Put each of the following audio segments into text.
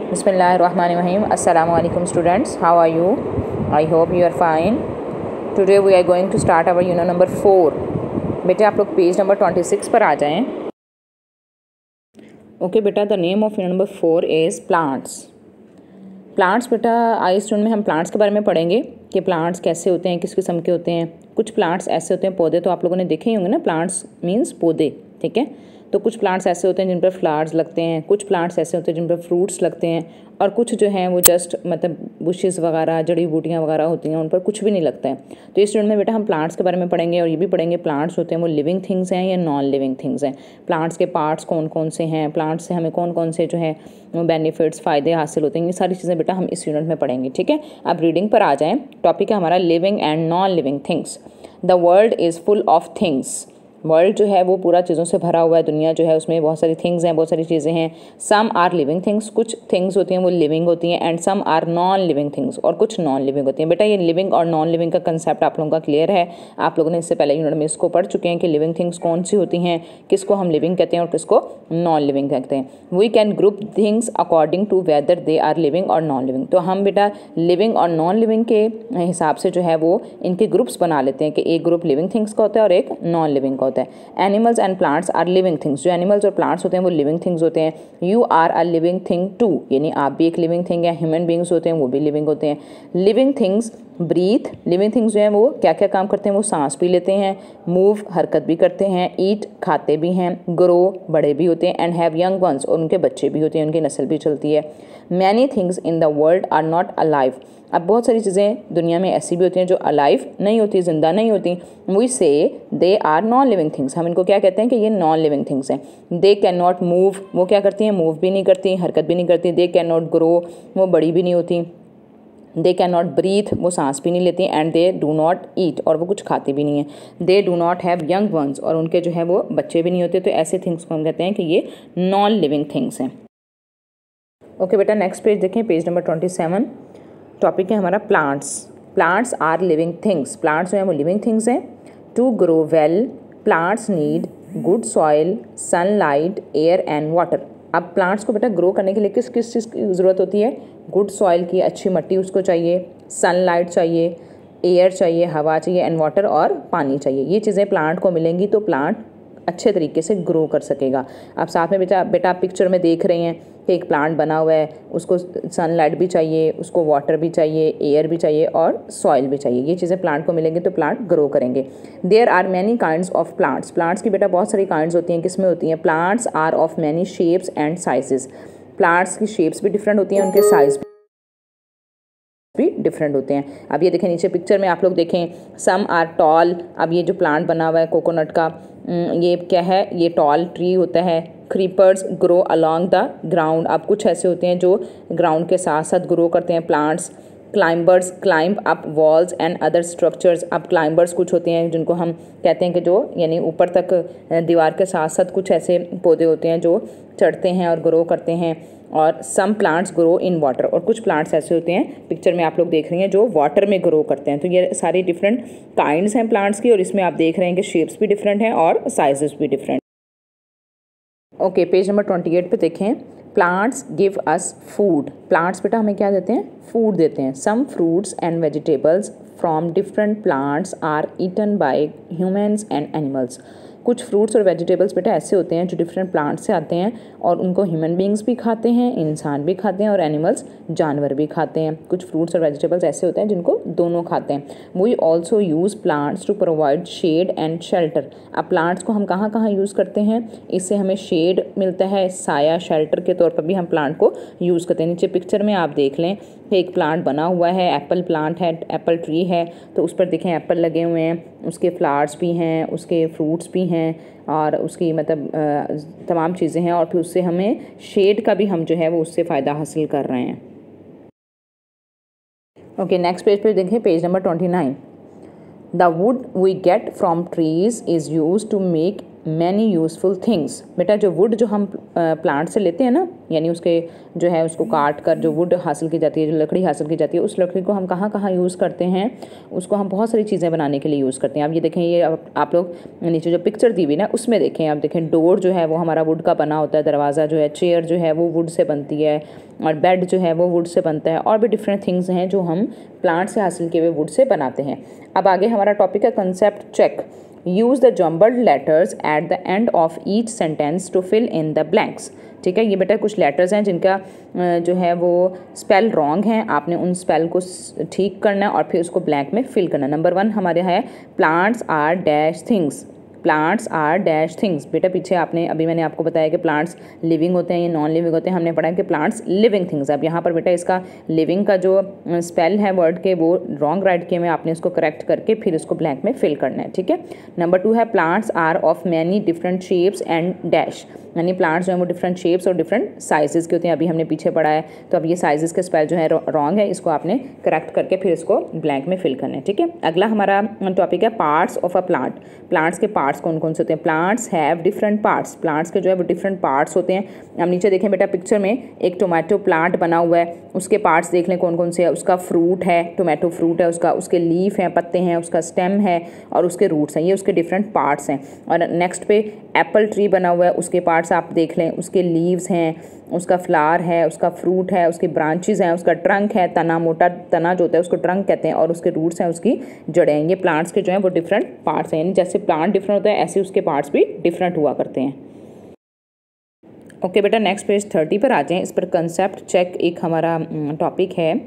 Bismillahirrahmanirrahim. Assalamu alaikum students. How are you? I hope you are fine. Today we are going to start our unit number 4. बेटे आप लोग page number 26 पर आ जाएं. Okay बेटा, the name of unit number 4 is plants. Plants बेटा I student में हम plants के बारे में पढ़ेंगे कि प्लांट्स कैसे होते हैं, किस किस्म के होते हैं. कुछ प्लांट्स ऐसे होते हैं, पौधे तो आप लोगों ने देखे ही होंगे ना. प्लांट्स मीन्स पौधे, ठीक है. तो कुछ प्लांट्स ऐसे होते हैं जिन पर फ्लावर्स लगते हैं, कुछ प्लांट्स ऐसे होते हैं जिन पर फ्रूट्स लगते हैं, और कुछ जो हैं वो जस्ट मतलब बुशेस वगैरह, जड़ी बूटियाँ वगैरह होती हैं, उन पर कुछ भी नहीं लगता है. तो इस स्टूडेंट में बेटा हम प्लांट्स के बारे में पढ़ेंगे और ये भी पढ़ेंगे प्लांट्स होते हैं वो लिविंग थिंग्स हैं या नॉन लिविंग थिंग्स हैं. प्लांट्स के पार्ट्स कौन कौन से हैं, प्लांट्स से हमें कौन कौन से जो है बेनिफिट्स, फ़ायदे हासिल होते हैं, ये सारी चीज़ें बेटा हम इस यूनिट में पढ़ेंगे, ठीक है. अब रीडिंग पर आ जाएँ. टॉपिक है हमारा living and non living things. The world is full of things. World जो है वो पूरा चीज़ों से भरा हुआ है. दुनिया जो है उसमें बहुत सारी थिंग्स हैं, बहुत सारी चीज़ें हैं. सम आर लिविंग थिंग्स, कुछ थिंग्स होती हैं वो लिविंग होती हैं, and some are non living things, और कुछ नॉन लिविंग होती हैं. बेटा ये लिविंग और नॉन लिविंग का कंसेप्ट आप लोगों का क्लियर है. आप लोगों ने इससे पहले यूनिट में इसको पढ़ चुके हैं कि लिविंग थिंग्स कौन सी होती हैं, किसको हम लिविंग कहते हैं और किसको नॉन लिविंग कहते हैं. We can group things according to whether they are living और नॉन लिविंग. तो हम बेटा लिविंग और नॉन लिविंग के हिसाब से जो है वो इनके ग्रुप्स बना लेते हैं कि एक ग्रुप लिविंग थिंग्स का होता है और एक नॉन लिविंग का होता है. Animals and plants are living things. जो एनिमल्स और प्लांट्स होते हैं वो लिविंग थिंग्स होते हैं. You are a living thing too, यानी आप भी एक लिविंग थिंग है. ह्यूमन बींग्स होते हैं वो भी लिविंग होते हैं. Living things breathe. Living things जो हैं वो क्या क्या काम करते हैं, वो सांस भी लेते हैं, मूव हरकत भी करते हैं, ईट खाते भी हैं, ग्रो बड़े भी होते हैं, एंड हैव यंग वंस और उनके बच्चे भी होते हैं, उनकी नस्ल भी चलती है. Many things in the world are not alive. अब बहुत सारी चीज़ें दुनिया में ऐसी भी होती हैं जो अलाइव नहीं होती, जिंदा नहीं होती. We say they are non living things. हम इनको क्या कहते हैं कि ये नॉन लिविंग थिंग्स हैं. दे कैन नॉट मूव. वो क्या करती हैं, मूव भी नहीं करती, हरकत भी नहीं करती. They can not grow. वो बड़ी भी नहीं होती. They can not breathe. वो सांस भी नहीं लेती. And they do not eat. और वो कुछ खाते भी नहीं हैं. They do not have young ones. और उनके जो है वो बच्चे भी नहीं होते. तो ऐसे थिंग्स को हम कहते हैं कि ये नॉन लिविंग थिंग्स हैं. ओके बेटा, नेक्स्ट पेज देखें, पेज नंबर 27. टॉपिक है हमारा plants. Plants are living things. Plants जो है वो लिविंग थिंग्स हैं. To grow well plants need good soil, sunlight, air and water. अब प्लांट्स को बेटा ग्रो करने के लिए किस किस चीज़ की ज़रूरत होती है. गुड सॉइल की, अच्छी मिट्टी उसको चाहिए, सनलाइट चाहिए, एयर चाहिए, हवा चाहिए, एंड वाटर और पानी चाहिए. ये चीज़ें प्लांट को मिलेंगी तो प्लांट अच्छे तरीके से ग्रो कर सकेगा. आप साथ में बेटा आप पिक्चर में देख रहे हैं कि एक प्लांट बना हुआ है, उसको सनलाइट भी चाहिए, उसको वाटर भी चाहिए, एयर भी चाहिए और सॉइल भी चाहिए. ये चीज़ें प्लांट को मिलेंगी तो प्लांट ग्रो करेंगे. There are many kinds of plants. Plants की बेटा बहुत सारी काइंड्स होती हैं. किसमें होती हैं, plants are of many shapes and sizes. Plants की शेप्स भी डिफरेंट होती हैं, उनके साइज भी डिफरेंट होते हैं. अब ये देखें नीचे पिक्चर में आप लोग देखें, सम आर टॉल. अब ये जो प्लांट बना हुआ है कोकोनट का, ये क्या है, ये टॉल ट्री होता है. Creepers grow along the ground. अब कुछ ऐसे होते हैं जो ग्राउंड के साथ साथ ग्रो करते हैं plants. Climbers climb up walls and other structures. अब क्लाइंबर्स कुछ होते हैं जिनको हम कहते हैं कि जो यानी ऊपर तक दीवार के साथ साथ कुछ ऐसे पौधे होते हैं जो चढ़ते हैं और ग्रो करते हैं. और some plants grow in water. और कुछ प्लांट्स ऐसे होते हैं पिक्चर में आप लोग देख रहे हैं जो वाटर में ग्रो करते हैं. तो ये सारी डिफरेंट काइंड्स हैं प्लांट्स की, और इसमें आप देख रहे हैं कि शेप्स भी डिफरेंट हैं और साइजेस भी डिफरेंट. ओके, पेज नंबर 28 पे देखें. Plants give us food. Plants बेटा हमें क्या देते हैं, फूड देते हैं. Some fruits and vegetables from different plants are eaten by humans and animals. कुछ फ्रूट्स और वेजिटेबल्स बेटा ऐसे होते हैं जो डिफरेंट प्लांट से आते हैं और उनको ह्यूमन बींग्स भी खाते हैं, इंसान भी खाते हैं और एनिमल्स जानवर भी खाते हैं. कुछ फ्रूट्स और वेजिटेबल्स ऐसे होते हैं जिनको दोनों खाते हैं. We also use plants to provide shade and shelter. अब प्लांट्स को हम कहाँ कहाँ यूज़ करते हैं, इससे हमें शेड मिलता है, साया, शेल्टर के तौर पर भी हम प्लांट को यूज़ करते हैं. नीचे पिक्चर में आप देख लें कि एक प्लांट बना हुआ है, एप्पल प्लांट है, एप्पल ट्री है. तो उस पर देखें एप्पल लगे हुए हैं, उसके फ्लावर्स भी हैं, उसके फ्रूट्स भी हैं और उसकी मतलब तमाम चीज़ें हैं. और फिर उससे हमें शेड का भी हम जो है वो उससे फ़ायदा हासिल कर रहे हैं. ओके, नेक्स्ट पेज पे देखें, page number 29. The wood we get from trees is use to make many useful things. बेटा जो वुड जो हम प्लांट से लेते हैं ना, यानी उसके जो है उसको काट कर जो वुड हासिल की जाती है, जो लकड़ी हासिल की जाती है, उस लकड़ी को हम कहाँ कहाँ यूज़ करते हैं, उसको हम बहुत सारी चीज़ें बनाने के लिए यूज़ करते हैं। अब ये देखें, ये आप लोग नीचे जो पिक्चर दी हुई ना उसमें देखें, आप देखें डोर जो है वो हमारा वुड का बना होता है, दरवाज़ा जो है, चेयर जो है वो वुड से बनती है, और बेड जो है वो वुड से बनता है, और भी डिफरेंट थिंग्स हैं जो हम प्लांट से हासिल किए हुए वुड से बनाते हैं। अब आगे हमारा टॉपिक है concept check. Use the jumbled letters at the end of each sentence to fill in the blanks. ठीक है, ये बेटा कुछ लेटर्स हैं जिनका जो है वो स्पेल रॉन्ग है, आपने उन स्पेल को ठीक करना है और फिर उसको ब्लैंक में फिल करना है। नंबर 1 हमारे है plants are dash things. Plants are dash things. बेटा पीछे आपने अभी मैंने आपको बताया कि प्लांट्स लिविंग होते हैं या नॉन लिविंग होते हैं, हमने पढ़ा है कि प्लांट्स लिविंग थिंग्स। अब यहाँ पर बेटा इसका लिविंग का जो स्पेल है वर्ड के वो रॉन्ग राइट किए में, आपने इसको करेक्ट करके फिर इसको ब्लैंक में फिल करना है। ठीक है, नंबर 2 है plants are of many different shapes and dash, यानी प्लांट्स जो है वो डिफरेंट शेप्स और डिफरेंट साइजेस के होते हैं, अभी हमने पीछे पढ़ा है। तो अब ये साइजेस के स्पेल जो है रॉन्ग है, इसको आपने करेक्ट करके फिर इसको ब्लैंक में फिल करना है। ठीक है, अगला हमारा टॉपिक है parts of a plant. Plants के पार्ट्स कौन कौन से होते हैं? Plants have different parts. Plants के जो है वो डिफरेंट पार्ट्स होते हैं। अब नीचे देखें बेटा पिक्चर में एक टोमेटो प्लांट बना हुआ है, उसके पार्ट्स देख लें कौन कौन से है। उसका फ्रूट है, टोमेटो फ्रूट है उसका, उसके लीफ हैं, पत्ते हैं, उसका स्टेम है और उसके रूट्स हैं, ये उसके डिफरेंट पार्ट्स हैं। और नेक्स्ट पे एप्पल ट्री बना हुआ है, उसके पार्ट्स आप देख लें, उसके लीव्स हैं, उसका फ्लावर है, उसका फ्रूट है, उसकी ब्रांचेस हैं, उसका ट्रंक है, तना, मोटा तना जो होता है उसको ट्रंक कहते हैं, और उसके रूट्स हैं, उसकी जड़ें हैं। ये प्लांट्स के जो हैं वो डिफरेंट पार्ट्स हैं, यानी जैसे प्लांट डिफरेंट होता है ऐसे उसके पार्ट्स भी डिफरेंट हुआ करते हैं। ओके बेटा, नेक्स्ट पेज 30 पर आ जाएं। इस पर कंसेप्ट चेक एक हमारा टॉपिक है,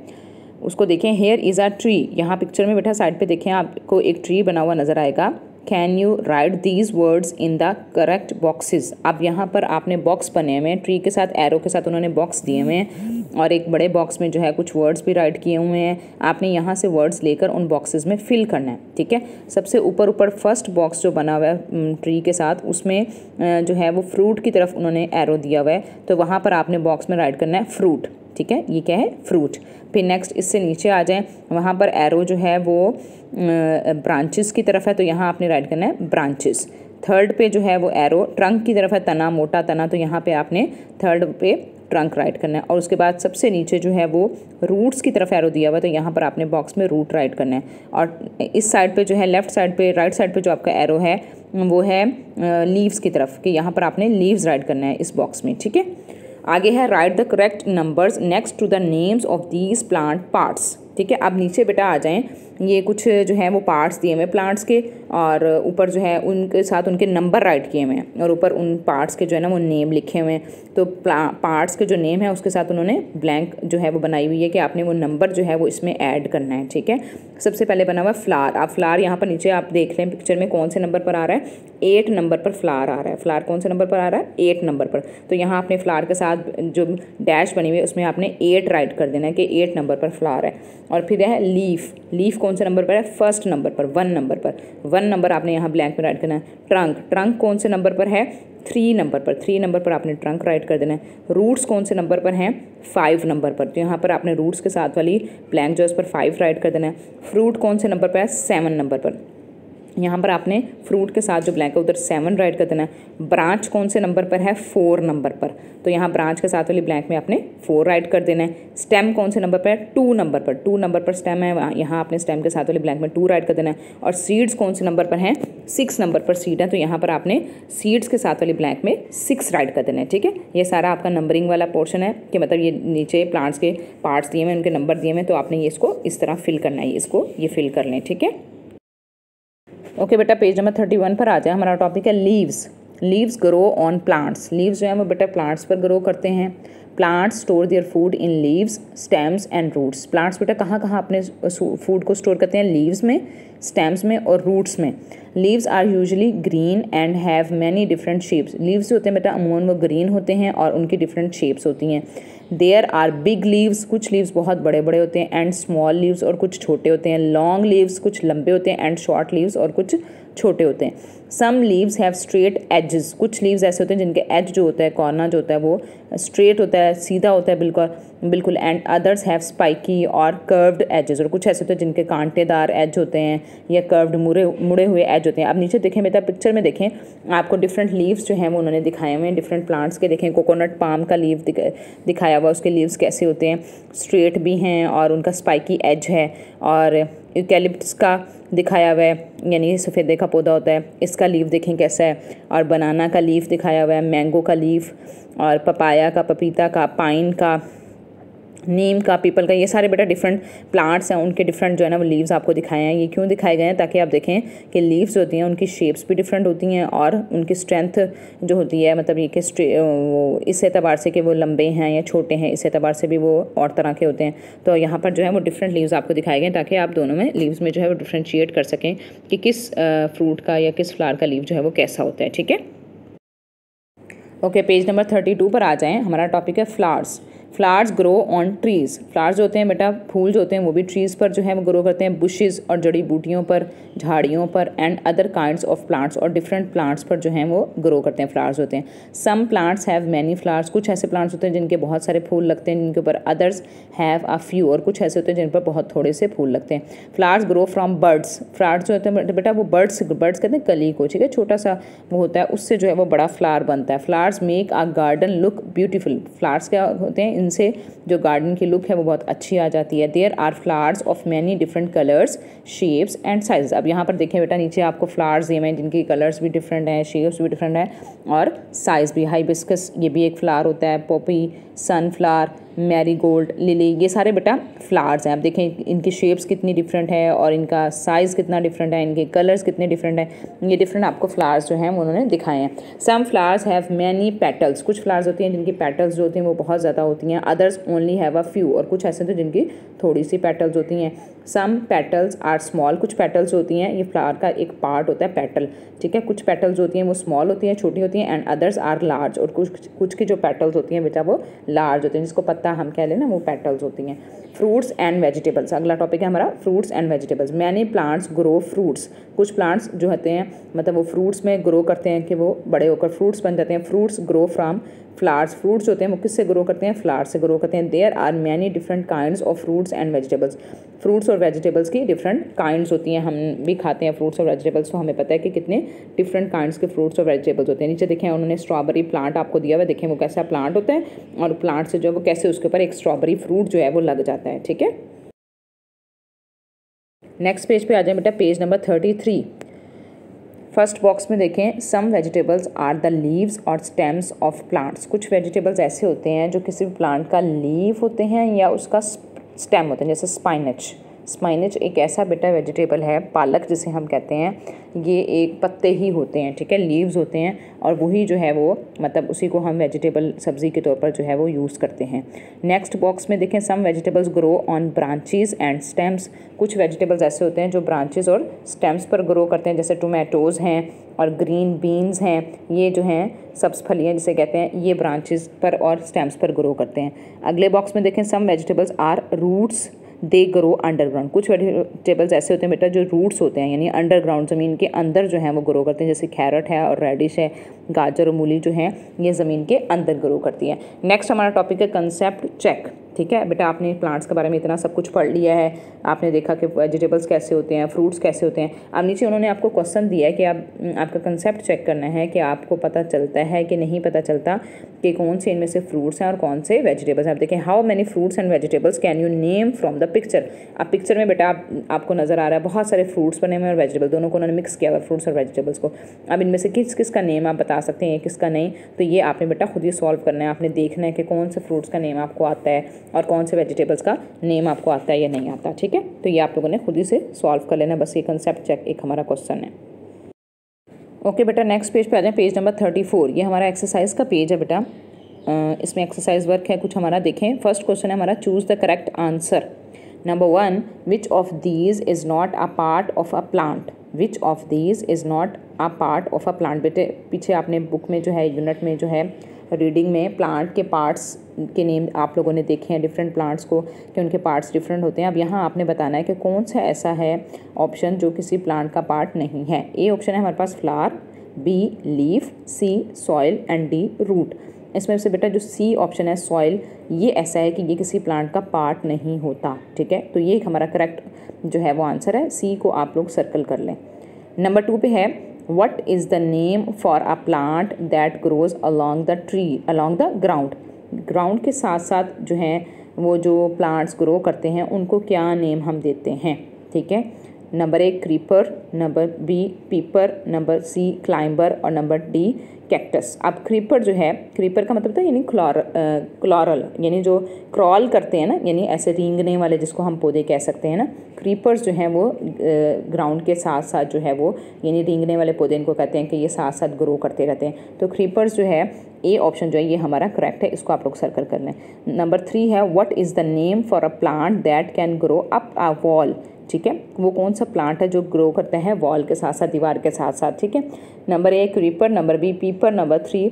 उसको देखें। Here is a tree. यहाँ पिक्चर में बेटा साइड पे देखें, आपको एक ट्री बना हुआ नज़र आएगा। Can you right these words in the correct boxes. अब यहाँ पर आपने बॉक्स बने हुए हैं, ट्री के साथ एरो के साथ उन्होंने बॉक्स दिए हुए हैं, और एक बड़े बॉक्स में जो है कुछ वर्ड्स भी राइट किए हुए हैं। आपने यहाँ से वर्ड्स लेकर उन बॉक्सेस में फिल करना है। ठीक है, सबसे ऊपर फर्स्ट बॉक्स जो बना हुआ है ट्री के साथ, उसमें जो है वो फ्रूट की तरफ उन्होंने एरो दिया हुआ है, तो वहाँ पर आपने बॉक्स में राइट करना है फ्रूट। ठीक है, ये क्या है? फ्रूट। फिर नेक्स्ट इससे नीचे आ जाएं, वहाँ पर एरो जो है वो ब्रांचेस की तरफ है, तो यहाँ आपने राइट करना है ब्रांचेस। थर्ड पे जो है वो एरो ट्रंक की तरफ है, तना, मोटा तना, तो यहाँ पे आपने थर्ड पे ट्रंक राइट करना है। और उसके बाद सबसे नीचे जो है वो रूट्स की तरफ एरो दिया हुआ है, तो यहाँ पर आपने बॉक्स में रूट राइट करना है। और इस साइड पे जो है लेफ्ट साइड पे, राइट साइड पे जो आपका एरो है वो है लीव्स की तरफ, कि यहाँ पर आपने लीव्स राइट करना है इस बॉक्स में। ठीक है, आगे है write the correct numbers next to the names of these plant parts. ठीक है, अब नीचे बेटा आ जाएं, ये कुछ जो है वो पार्ट्स दिए हुए प्लांट्स के, और ऊपर जो है उनके साथ उनके नंबर राइट किए हुए हैं, और ऊपर उन पार्ट्स के जो है ना वो नेम लिखे हुए हैं। तो पार्ट्स के जो नेम है उसके साथ उन्होंने ब्लैंक जो है वो बनाई हुई है कि आपने वो नंबर जो है वो इसमें ऐड करना है। ठीक है, सबसे पहले बना हुआ फ्लावर। आप फ्लावर यहाँ पर नीचे आप देख लें पिक्चर में कौन से नंबर पर आ रहा है? 8 नंबर पर फ्लावर आ रहा है। फ्लावर कौन से नंबर पर आ रहा है? 8 नंबर पर। तो यहाँ आपने फ्लावर के साथ जो डैश बनी हुई है उसमें आपने 8 राइट कर देना है कि 8 नंबर पर फ्लावर है। और फिर है लीफ। लीफ कौन से नंबर पर है? फर्स्ट नंबर पर, 1 नंबर पर। 1 नंबर आपने यहाँ ब्लैंक में राइट करना है। ट्रंक। ट्रंक कौन से नंबर पर है? 3 नंबर पर। 3 नंबर पर आपने ट्रंक राइट कर देना है। रूट्स कौन से नंबर पर हैं? 5 नंबर पर। तो यहाँ पर आपने रूट्स के साथ वाली ब्लैंक जो है उस पर 5 राइट कर देना है। फ्रूट कौन से नंबर पर है? 7 नंबर पर। यहाँ पर आपने फ्रूट के साथ जो ब्लैंक है उधर 7 राइट कर देना है। ब्रांच कौन से नंबर पर है? 4 नंबर पर। तो यहाँ ब्रांच के साथ वाली ब्लैंक में आपने 4 राइट कर देना है। स्टेम कौन से नंबर पर है? 2 नंबर पर। 2 नंबर पर स्टेम है, यहाँ आपने स्टेम के साथ वाली ब्लैंक में 2 राइट कर देना है। और सीड्स कौन से नंबर पर हैं? 6 नंबर पर सीड है, तो यहाँ पर आपने सीड्स के साथ वाली ब्लैंक में 6 राइट कर देना है। ठीक है, ये सारा आपका नंबरिंग वाला पोर्शन है, कि मतलब ये नीचे प्लांट्स के पार्ट्स दिए हुए उनके नंबर दिए हुए, तो आपने ये इसको इस तरह फिल करना है, इसको ये फिल कर लें। ठीक है, ओके बेटा, पेज नंबर 31 पर आ जाए। हमारा टॉपिक है leaves. Leaves grow on plants. Leaves जो है वो बेटा प्लांट्स पर ग्रो करते हैं। Plants store their food in leaves, stems and roots. Plants बेटा कहाँ कहाँ अपने फूड को स्टोर करते हैं? लीव्स में, स्टेम्स में और रूट्स में। Leaves are usually green and have many different shapes. Leaves जो होते हैं बेटा अमूमन वो ग्रीन होते हैं और उनकी डिफरेंट शेप्स होती हैं। There are big leaves. कुछ लीव्स बहुत बड़े बड़े होते हैं, एंड स्मॉल लीव्स और कुछ छोटे होते हैं। लॉन्ग लीव्स कुछ लंबे होते हैं, एंड शॉर्ट लीव्स और कुछ छोटे होते हैं। Some leaves have straight edges. कुछ लीव्स ऐसे होते हैं जिनके एज जो होता है, कॉर्नर जो होता है वो स्ट्रेट होता है, है, सीधा होता है बिल्कुल बिल्कुल। एंड अदर्स हैव स्पाइकी और कर्व्ड एजेस, और कुछ ऐसे होते हैं जिनके कांटेदार एज होते हैं या कर्व्ड मुड़े हुए एज होते हैं। अब नीचे देखें बेटा, पिक्चर में देखें, आपको डिफरेंट लीव्स जो हैं वो उन्होंने दिखाए हुए हैं डिफरेंट प्लांट्स के। देखें कोकोनट पाम का लीव दिखाया हुआ, उसके लीव्स कैसे होते हैं, स्ट्रेट भी हैं और उनका स्पाइकी एज है। और यूकैलिप्टस का दिखाया हुआ है, यानी सफ़ेदे का पौधा होता है, इसका लीव देखें कैसा है। और बनाना का लीव दिखाया हुआ है, मैंगो का लीव, और पपाया का, पपीता का, पाइन का, नीम का, पीपल का, ये सारे बेटा डिफरेंट प्लांट्स हैं, उनके डिफरेंट जो है ना वो लीव्स आपको दिखाए हैं। ये क्यों दिखाए गए हैं, ताकि आप देखें कि लीव्स होती हैं उनकी शेप्स भी डिफरेंट होती हैं और उनकी स्ट्रेंथ जो होती है, मतलब ये कि वो इस एतबार से कि वो लंबे हैं या छोटे हैं, इस एतबार से भी वो और तरह के होते हैं। तो यहाँ पर जो है वो डिफरेंट लीव्स आपको दिखाए गए ताकि आप दोनों में लीव्स में जो है वो डिफ्रेंशिएट कर सकें कि किस फ्रूट का या किस फ्लावर का लीव जो है वो कैसा होता है। ठीक है, ओके, पेज नंबर 32 पर आ जाएँ। हमारा टॉपिक है flowers. Flowers grow on trees. Flowers जो होते हैं बेटा, फूल जो होते हैं वो भी ट्रीज़ पर जो है वो ग्रो करते हैं, बुशेज़ और जड़ी बूटियों पर, झाड़ियों पर, and other kinds of plants, और डिफरेंट प्लांट्स पर जो हैं वो ग्रो करते हैं फ्लावर्स होते हैं। Some plants have many flowers, कुछ ऐसे प्लांट्स होते हैं जिनके बहुत सारे फूल लगते हैं जिनके ऊपर। अदर्स हैव अ फ्यू, और कुछ ऐसे होते हैं जिन पर बहुत थोड़े से फूल लगते हैं। Flowers grow from birds. Flowers जो होते हैं बेटा वो बर्ड्स कहते हैं कली को, ठीक है, छोटा सा वो होता है, उससे जो है वो बड़ा फ्लावर बनता है। Flowers make a garden look beautiful. Flowers क्या होते हैं, इनसे जो गार्डन की लुक है वो बहुत अच्छी आ जाती है। There are flowers of many different colours, shapes and size. अब यहाँ पर देखें बेटा, नीचे आपको फ्लावर्स दिए हैं जिनकी कलर्स भी डिफरेंट हैं, शेप्स भी डिफरेंट है और साइज़ भी। हाइबिस्कस ये भी एक फ्लावर होता है, पॉपी, सनफ्लावर, मैरीगोल्ड, लिली, ये सारे बेटा फ्लावर्स हैं। आप देखें इनकी शेप्स कितनी डिफरेंट है और इनका साइज़ कितना डिफरेंट है, इनके कलर्स कितने डिफरेंट हैं। ये डिफरेंट आपको फ्लावर्स जो हैं वो उन्होंने दिखाए हैं। Some flowers have many petals. कुछ फ्लावर्स होती हैं जिनकी पेटल्स जो होती हैं वो बहुत ज़्यादा होती हैं। Others only have a few, और कुछ ऐसे तो जिनकी थोड़ी सी पेटल्स होती हैं। सम पेटल्स आर स्मॉल। कुछ पेटल्स होती हैं, ये फ्लावर का एक पार्ट होता है पेटल, ठीक है। कुछ पेटल्स होती हैं वो स्मॉल होती हैं, छोटी होती हैं। एंड अदर्स आर लार्ज, और कुछ की जो पेटल्स होती हैं बेटा वो लार्ज होती हैं, जिसको पत्ता हम कह लें ना, वो पेटल्स होती हैं। फ्रूट्स एंड वेजिटेबल्स, अगला टॉपिक है हमारा fruits and vegetables. Many plants grow fruits. कुछ प्लांट्स जो होते हैं मतलब वो फ्रूट्स में ग्रो करते हैं कि वो बड़े होकर फ्रूट्स बन जाते हैं। Fruits grow from flowers. Fruits होते हैं वो किससे ग्रो करते हैं, फ्लावर्स से ग्रो करते हैं। There are many different kinds of fruits and vegetables. Fruits और वेजिटेबल्स की डिफरेंट काइंड्स होती हैं, हम भी खाते हैं फ्रूट्स और वेजिटेबल्स, तो हमें पता है कि कितने डिफरेंट काइंड्स के फ्रूट्स और वेजिटेबल्स होते हैं। नीचे देखें उन्होंने स्ट्रॉबेरी प्लांट आपको दिया हुआ है, देखें वो कैसा प्लांट होता है और प्लांट से जो है वो कैसे उसके ऊपर एक स्ट्रॉबेरी फ्रूट जो है वो लग जाता है, ठीक है। नेक्स्ट पेज पे आ जाए बेटा, पेज नंबर 33। फर्स्ट बॉक्स में देखें, some vegetables are the leaves और स्टेम्स ऑफ प्लांट्स। कुछ वेजिटेबल्स ऐसे होते हैं जो किसी भी प्लांट का लीव होते हैं या उसका स्टेम होते हैं, जैसे स्पाइनच। स्पाइनच एक ऐसा बेटा वेजिटेबल है, पालक जिसे हम कहते हैं, ये एक पत्ते ही होते हैं, ठीक है, लीव्स होते हैं, और वही जो है वो मतलब उसी को हम वेजिटेबल सब्ज़ी के तौर पर जो है वो यूज़ करते हैं। नेक्स्ट बॉक्स में देखें, some vegetables grow on branches and stems. कुछ वेजिटेबल्स ऐसे होते हैं जो ब्रांचेस और स्टेम्स पर ग्रो करते हैं, जैसे टोमेटोज़ हैं और ग्रीन बीन्स हैं, ये जो हैं सब्ज़ फलियाँ जिसे कहते हैं, ये ब्रांचेस पर और स्टेम्स पर ग्रो करते हैं। अगले बॉक्स में देखें, some vegetables are roots they grow underground. कुछ वेजिटेबल्स ऐसे होते हैं बेटा जो रूट्स होते हैं, यानी अंडरग्राउंड ज़मीन के अंदर जो है वो ग्रो करते हैं, जैसे कैरेट है और रेडिश है, गाजर और मूली जो हैं ये ज़मीन के अंदर ग्रो करती हैं। नेक्स्ट हमारा टॉपिक है कंसेप्ट चेक, ठीक है बेटा। आपने प्लांट्स के बारे में इतना सब कुछ पढ़ लिया है, आपने देखा कि वेजिटेबल्स कैसे होते हैं, फ्रूट्स कैसे होते हैं। अब नीचे उन्होंने आपको क्वेश्चन दिया है कि आपका कंसेप्ट चेक करना है कि आपको पता चलता है कि नहीं पता चलता कि कौन से इनमें से फ्रूट्स हैं और कौन से वेजिटेबल्स हैं। आप देखें, how many fruits and vegetables can you name from the picture. अब पिक्चर में बेटा आपको नज़र आ रहा है बहुत सारे फ्रूट्स बने हुए हैं और वेजिटेबल, दोनों को उन्होंने मिक्स किया हुआ फ्रूट्स और वेजिटेबल्स को। अब इनमें से किस किस का नेम आप बता सकते हैं, किसका नहीं, तो ये आपने बेटा खुद ही सॉल्व करना है। आपने देखना है कि कौन से फ्रूट्स का नेम आपको आता है और कौन से वेजिटेबल्स का नेम आपको आता है या नहीं आता, ठीक है। तो ये आप लोगों ने खुद ही से सॉल्व कर लेना, बस ये कंसेप्ट चेक एक हमारा क्वेश्चन है। ओके बेटा, नेक्स्ट पेज पे आ जाए, पेज नंबर 34। ये हमारा एक्सरसाइज का पेज है बेटा, इसमें एक्सरसाइज वर्क है कुछ हमारा। देखें, फर्स्ट क्वेश्चन है हमारा, choose the correct answer. Number 1, which of these is not a part of a plant. Which of these is not a part of a plant. बेटे पीछे आपने बुक में जो है, यूनिट में जो है, रीडिंग में प्लांट के पार्ट्स के नेम आप लोगों ने देखे हैं, डिफरेंट प्लांट्स को कि उनके पार्ट्स डिफरेंट होते हैं। अब यहाँ आपने बताना है कि कौन सा ऐसा है ऑप्शन जो किसी प्लांट का पार्ट नहीं है। ए ऑप्शन है हमारे पास flower, B leaf, C soil and D root. इसमें से बेटा जो सी ऑप्शन है सॉइल, ये ऐसा है कि ये किसी प्लांट का पार्ट नहीं होता, ठीक है। तो ये हमारा करेक्ट जो है वो आंसर है, सी को आप लोग सर्कल कर लें। नंबर 2 पे है what is the name for a plant that grows along the tree along the ground. Ground के साथ साथ जो हैं वो जो प्लांट्स ग्रो करते हैं उनको क्या नेम हम देते हैं, ठीक है। नंबर 1 क्रीपर, नंबर बी पीपर, नंबर सी क्लाइंबर और नंबर डी कैक्टस। अब क्रीपर जो है, क्रीपर का मतलब था यानी क्लॉरल यानी जो क्रॉल करते हैं ना, यानी ऐसे रेंगने वाले जिसको हम पौधे कह सकते हैं ना। क्रीपर्स जो हैं वो ग्राउंड के साथ साथ जो है वो यानी रेंगने वाले पौधे इनको कहते हैं कि ये साथ साथ ग्रो करते रहते हैं। तो क्रीपर्स जो है ए ऑप्शन जो है ये हमारा करेक्ट है, इसको आप लोग सर्कल कर लें। नंबर 3 है what is the name for a plant that can grow up a wall, ठीक है। वो कौन सा प्लांट है जो ग्रो करता है वॉल के साथ साथ, दीवार के साथ साथ, ठीक है। नंबर 1 क्रीपर, नंबर बी पीपर, नंबर 3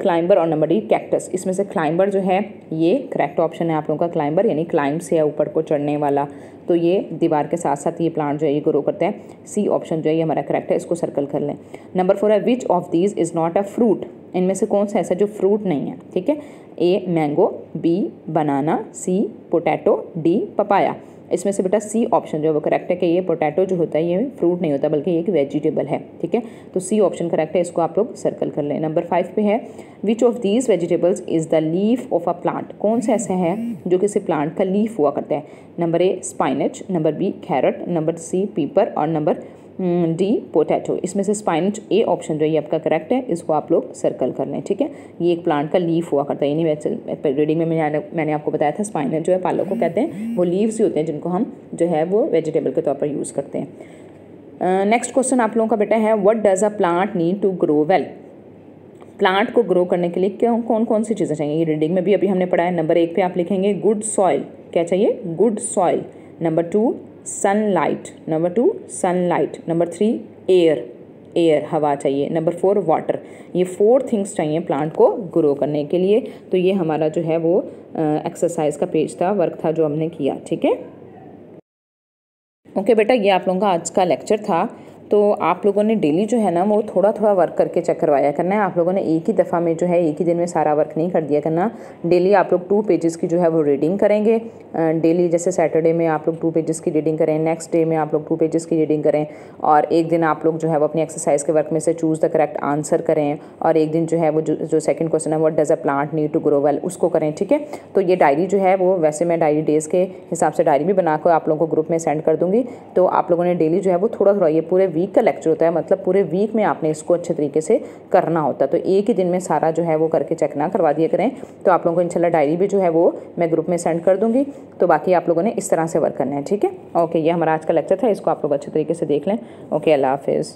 क्लाइंबर और नंबर डी कैक्टस। इसमें से क्लाइंबर जो है ये करेक्ट ऑप्शन है आप लोगों का, क्लाइंबर यानी क्लाइंब से है ऊपर को चढ़ने वाला, तो ये दीवार के साथ साथ ये प्लांट जो है ये ग्रो करता है। सी ऑप्शन जो है ये हमारा करेक्ट है, इसको सर्कल कर लें। नंबर 4 है which of these is not a fruit. इनमें से कौन सा ऐसा जो फ्रूट नहीं है, ठीक है। A mango, B banana, C potato, D papaya. इसमें से बेटा सी ऑप्शन जो है वो करेक्ट है कि ये पोटैटो जो होता है ये फ्रूट नहीं होता बल्कि ये एक वेजिटेबल है, ठीक है। तो सी ऑप्शन करेक्ट है, इसको आप लोग सर्कल कर लें। नंबर 5 पे है which of these vegetables is the leaf of a plant. कौन सा ऐसा है जो किसी प्लांट का लीफ हुआ करता है। Number A spinach, number B carrot, number C pepper और नंबर डी पोटैटो। इसमें से स्पाइनच ए ऑप्शन जो है ये आपका करेक्ट है, इसको आप लोग सर्कल कर लें, ठीक है। ये एक प्लांट का लीफ हुआ करता है, यानी वैसे रीडिंग में मैंने आपको बताया था स्पाइनच जो है पालक को कहते हैं, वो लीव्स ही होते हैं जिनको हम जो है वो वेजिटेबल के तौर पर यूज़ करते हैं। नेक्स्ट क्वेश्चन आप लोगों का बेटा है what does a plant need to grow well. Plant को ग्रो करने के लिए कौन कौन सी चीज़ें चाहिए, ये रीडिंग में भी अभी हमने पढ़ा है। नंबर 1 पे आप लिखेंगे गुड सॉइल, क्या चाहिए good soil. Number 2 sunlight, number 2 sunlight. Number 3 air हवा चाहिए। Number 4 water. ये 4 थिंग्स चाहिए प्लांट को ग्रो करने के लिए। तो ये हमारा जो है वो एक्सरसाइज का पेज था, वर्क था जो हमने किया, ठीक है। ओके बेटा, ये आप लोगों का आज का लेक्चर था। तो आप लोगों ने डेली जो है ना वो थोड़ा थोड़ा वर्क करके चेक करवाया करना है। आप लोगों ने एक ही दफ़ा में जो है एक ही दिन में सारा वर्क नहीं कर दिया करना। डेली आप लोग 2 पेजेस की जो है वो रीडिंग करेंगे डेली। जैसे सैटरडे में आप लोग 2 पेजेस की रीडिंग करें, नेक्स्ट डे में आप लोग 2 पेजेस की रीडिंग करें, और एक दिन आप लोग जो है वो अपनी एक्सरसाइज के वर्क में से चूज़ द करेक्ट आंसर करें, और एक दिन जो है वो जो सेकंड क्वेश्चन है what does a plant need to grow well उसको करें, ठीक है। तो ये डायरी जो है वो वैसे मैं डायरी डेज़ के हिसाब से डायरी भी बनाकर आप लोगों को ग्रुप में सेंड कर दूँगी। तो आप लोगों ने डेली जो है वो थोड़ा थोड़ा, ये पूरे वीक का लेक्चर होता है, मतलब पूरे वीक में आपने इसको अच्छे तरीके से करना होता है। तो एक ही दिन में सारा जो है वो करके चेक ना करवा दिया करें। तो आप लोगों को इंशाल्लाह डायरी भी जो है वो मैं ग्रुप में सेंड कर दूंगी। तो बाकी आप लोगों ने इस तरह से वर्क करना है, ठीक है। ओके, ये हमारा आज का लेक्चर था, इसको आप लोग अच्छे तरीके से देख लें। ओके, अल्लाह हाफिज़।